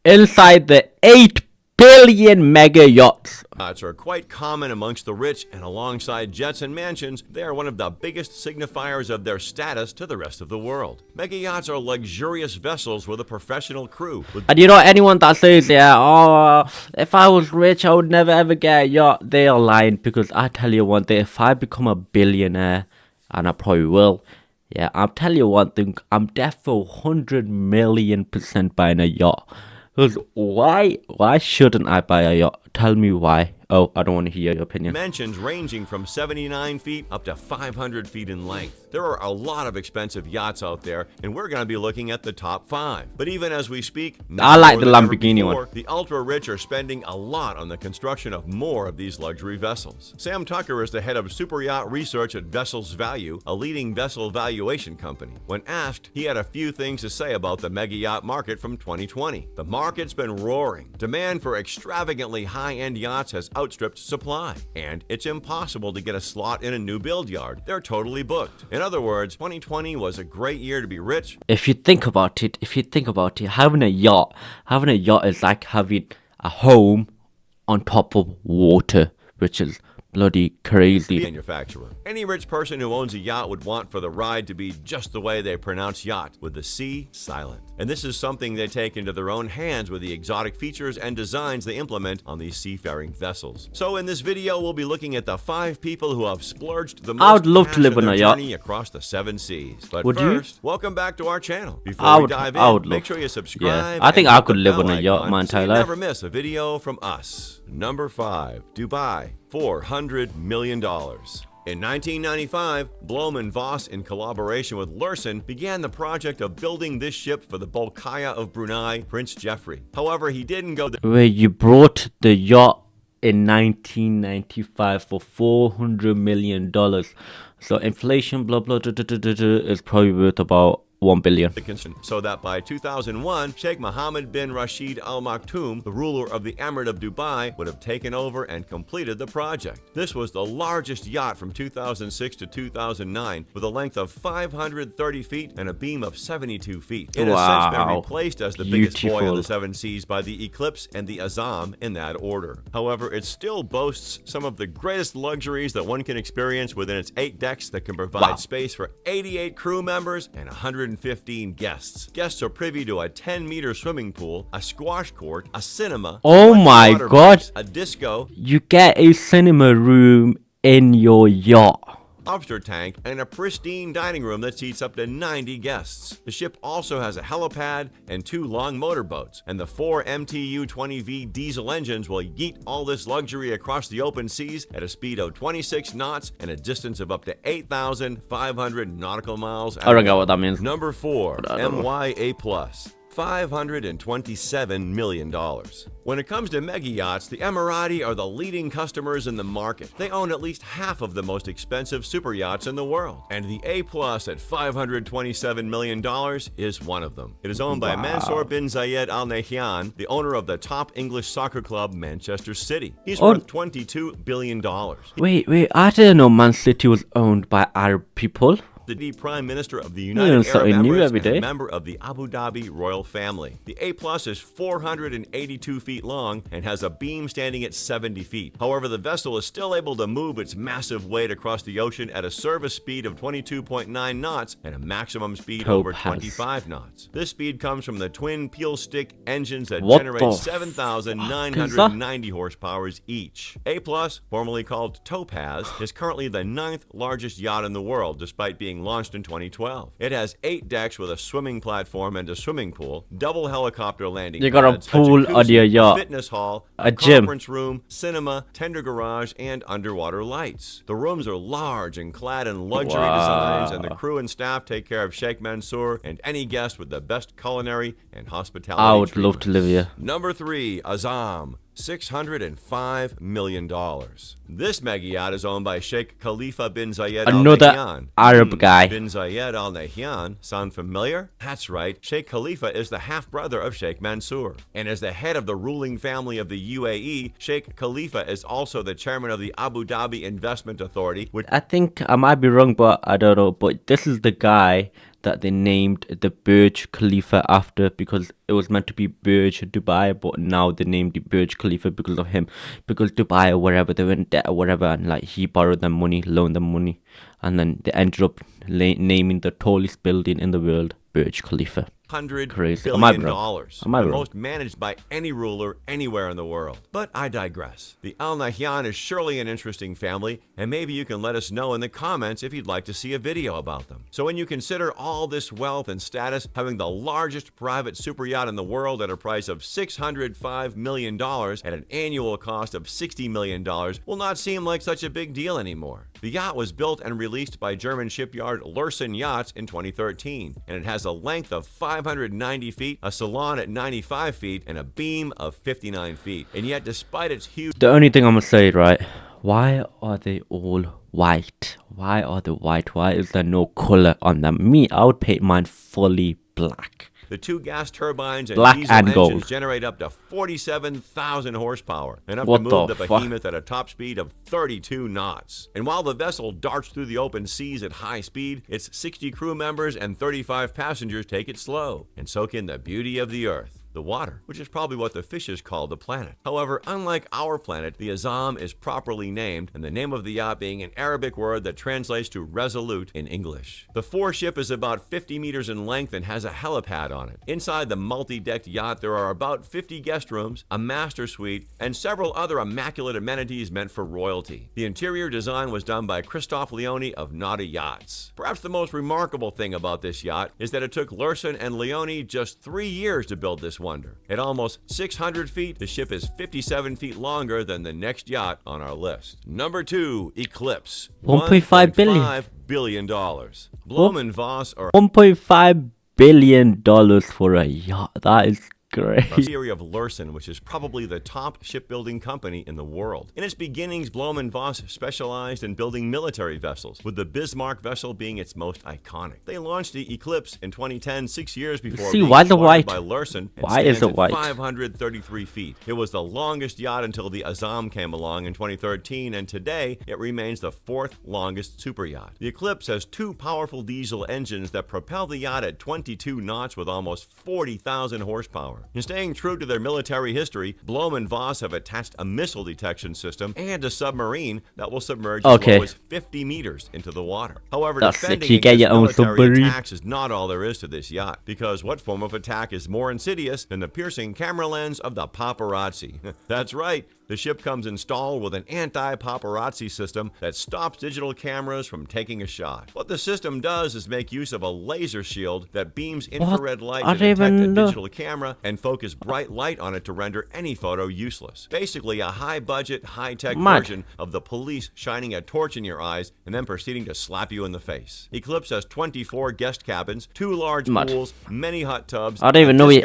inside the 8 billion mega yachts. Yachts are quite common amongst the rich, and alongside jets and mansions, they are one of the biggest signifiers of their status to the rest of the world. Mega yachts are luxurious vessels with a professional crew. And you know, anyone that says, yeah, oh, if I was rich, I would never ever get a yacht, they are lying. Because I tell you one thing, if I become a billionaire, and I probably will, yeah, I'll tell you one thing, I'm definitely 100,000,000% buying a yacht. Because why shouldn't I buy a yacht? Tell me why. Oh, I don't want to hear your opinion. Mansions ranging from 79 feet up to 500 feet in length. There are a lot of expensive yachts out there, and we're going to be looking at the top 5. But even as we speak, I like the Lamborghini one. The ultra-rich are spending a lot on the construction of more of these luxury vessels. Sam Tucker is the head of super yacht research at Vessels Value, a leading vessel valuation company. When asked, he had a few things to say about the mega yacht market from 2020. The market's been roaring. Demand for extravagantly high-end yachts has outstripped supply, and it's impossible to get a slot in a new build yard. They're totally booked. In other words, 2020 was a great year to be rich. If you think about it, having a yacht is like having a home on top of water, which is bloody crazy. Manufacturer. Any rich person who owns a yacht would want for the ride to be just the way they pronounce yacht, with the C silent. And this is something they take into their own hands with the exotic features and designs they implement on these seafaring vessels. So in this video, we'll be looking at the 5 people who have splurged the most. I would love to live on a yacht Across the 7 seas. But would first, welcome back to our channel. Before we dive in, make sure you subscribe. Yeah, I think I could live on a yacht my entire life. Never miss a video from us. Number 5, Dubai, $400 million. In 1995, Blom and Voss, in collaboration with Lursen, began the project of building this ship for the Bolkiah of Brunei, Prince Jeffrey. However, he didn't go. Wait, you brought the yacht in 1995 for $400 million. So inflation, blah blah, is probably worth about 1 billion. So that by 2001, Sheikh Mohammed bin Rashid Al Maktoum, the ruler of the Emirate of Dubai, would have taken over and completed the project. This was the largest yacht from 2006 to 2009, with a length of 530 feet and a beam of 72 feet. It has since been replaced as the biggest boy on the 7 seas by the Eclipse and the Azam in that order. However, it still boasts some of the greatest luxuries that one can experience within its 8 decks that can provide space for 88 crew members and 115 guests. Guests are privy to a 10-meter swimming pool, a squash court, a cinema, oh my god, a disco, you get a cinema room in your yacht, lobster tank, and a pristine dining room that seats up to 90 guests. The ship also has a helipad and 2 long motorboats, and the 4 MTU-20V diesel engines will yeet all this luxury across the open seas at a speed of 26 knots and a distance of up to 8,500 nautical miles. I don't know what that means. Number 4, MYA+. $527 million. When it comes to mega yachts, the Emirati are the leading customers in the market. They own at least half of the most expensive super yachts in the world, and the A+ at $527 million is one of them. It is owned by Mansour bin Zayed Al Nahyan, the owner of the top English soccer club Manchester City. He's worth $22 billion. Wait, I didn't know Man City was owned by Arab people. The Prime Minister of the United Arab Emirates and a member of the Abu Dhabi royal family. The A+ is 482 feet long and has a beam standing at 70 feet. However, the vessel is still able to move its massive weight across the ocean at a service speed of 22.9 knots and a maximum speed over 25 knots. This speed comes from the twin peel stick engines that generate 7,990 horsepower each. A+, formerly called Topaz, is currently the 9th largest yacht in the world, despite being launched in 2012. It has 8 decks with a swimming platform and a swimming pool, double helicopter landing pads, you got a pool on your yacht, fitness hall, a gym, conference room, cinema, tender garage, and underwater lights. The rooms are large and clad in luxury designs, and the crew and staff take care of Sheikh Mansour and any guest with the best culinary and hospitality. I would love to live here. Number 3, Azam. $605 million. This mega yacht is owned by Sheikh Khalifa bin Zayed Al Nahyan. Another Arab guy. Bin Zayed Al Nahyan. Sound familiar? That's right. Sheikh Khalifa is the half-brother of Sheikh Mansour. And as the head of the ruling family of the UAE, Sheikh Khalifa is also the chairman of the Abu Dhabi Investment Authority. I think I might be wrong, but I don't know. But this is the guy that they named the Burj Khalifa after, because it was meant to be Burj Dubai, but now they named it Burj Khalifa because of him, because Dubai or wherever, they were in debt or whatever, and like he borrowed them money, loaned them money, and then they ended up naming the tallest building in the world Burj Khalifa. $100 billion, the most managed by any ruler anywhere in the world. But I digress. The Al Nahyan is surely an interesting family, and maybe you can let us know in the comments if you'd like to see a video about them. So when you consider all this wealth and status, having the largest private super yacht in the world at a price of $605 million at an annual cost of $60 million will not seem like such a big deal anymore. The yacht was built and released by German shipyard Lürssen Yachts in 2013, and it has a length of 590 feet, a salon at 95 feet, and a beam of 59 feet. And yet, despite its huge... The only thing I'm gonna say, right, why are they all white? Why are they white? Why is there no color on them? Me, I would paint mine fully black. The two gas turbines and black diesel and engines gold generate up to 47,000 horsepower, enough to move the behemoth at a top speed of 32 knots. And while the vessel darts through the open seas at high speed, its 60 crew members and 35 passengers take it slow and soak in the beauty of the earth. The water, which is probably what the fishes call the planet. However, unlike our planet, the Azam is properly named, and the name of the yacht being an Arabic word that translates to resolute in English. The foreship is about 50 meters in length and has a helipad on it. Inside the multi-decked yacht, there are about 50 guest rooms, a master suite, and several other immaculate amenities meant for royalty. The interior design was done by Christophe Leone of Naughty Yachts. Perhaps the most remarkable thing about this yacht is that it took Lürssen and Leone just 3 years to build this wonder. At almost 600 feet, the ship is 57 feet longer than the next yacht on our list. Number 2, Eclipse. $1.5 billion. billion. Blohm and Voss are $1.5 billion for a yacht. That is great. A subsidiary of Lürssen, which is probably the top shipbuilding company in the world. In its beginnings, Blohm and Voss specialized in building military vessels, with the Bismarck vessel being its most iconic. They launched the Eclipse in 2010, 6 years before being acquired by Lürssen. Why is it white? 533 feet. It was the longest yacht until the Azam came along in 2013, and today it remains the 4th longest super yacht. The Eclipse has 2 powerful diesel engines that propel the yacht at 22 knots with almost 40,000 horsepower. In staying true to their military history, Blohm and Voss have attached a missile detection system and a submarine that will submerge as low as 50 meters into the water. However, defending against military attacks is not all there is to this yacht, because what form of attack is more insidious than the piercing camera lens of the paparazzi? That's right. The ship comes installed with an anti-paparazzi system that stops digital cameras from taking a shot. What the system does is make use of a laser shield that beams infrared light to detect a digital camera and focus bright light on it to render any photo useless. Basically, a high-budget, high-tech version of the police shining a torch in your eyes and then proceeding to slap you in the face. Eclipse has 24 guest cabins, 2 large pools, many hot tubs. I didn't even know we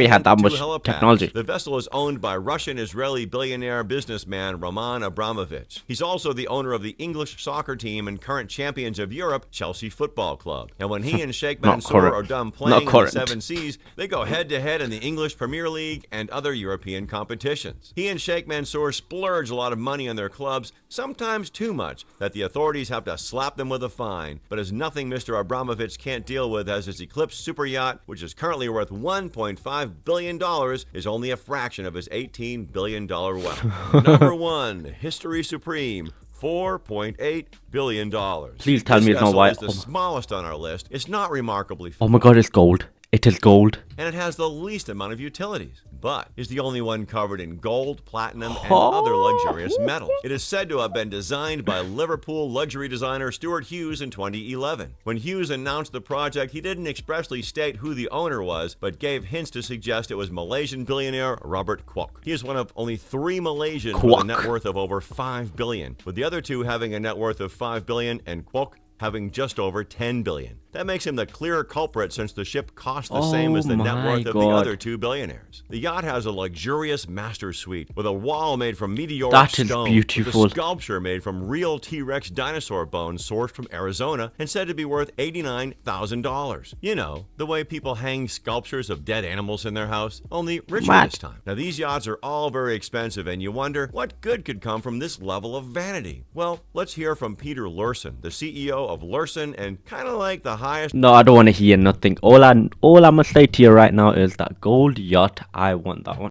had that much technology. The vessel is owned by Russian-Israeli billionaire businessman Roman Abramovich. He's also the owner of the English soccer team and current champions of Europe, Chelsea Football Club. And when he and Sheikh Mansour are done playing in the 7 Seas, they go head-to-head in the English Premier League and other European competitions. He and Sheikh Mansour splurge a lot of money on their clubs, sometimes too much, that the authorities have to slap them with a fine. But as nothing Mr. Abramovich can't deal with as his Eclipse super yacht, which is currently worth $1.5 billion, is only a fraction of his $18 billion wealth. Number 1, History Supreme. $4.8 billion. Please tell me it's not white. It's the smallest on our list. It's not remarkably Oh my god, it's gold. It is gold. And it has the least amount of utilities, but is the only one covered in gold, platinum, and other luxurious metals. It is said to have been designed by Liverpool luxury designer Stuart Hughes in 2011. When Hughes announced the project, he didn't expressly state who the owner was, but gave hints to suggest it was Malaysian billionaire Robert Kwok. He is one of only 3 Malaysians with a net worth of over $5 billion, with the other 2 having a net worth of $5 billion and Kwok having just over $10 billion. That makes him the clear culprit since the ship cost the same as the net worth of the other 2 billionaires. The yacht has a luxurious master suite with a wall made from meteoric stone, with a sculpture made from real T-Rex dinosaur bones sourced from Arizona and said to be worth $89,000. You know, the way people hang sculptures of dead animals in their house, only richer this time. Now, these yachts are all very expensive, and you wonder what good could come from this level of vanity. Well, let's hear from Peter Lürssen, the CEO of Lürssen and kind of like the highest. No, I don't want to hear nothing. All I'm gonna say to you right now is that gold yacht. I want that one.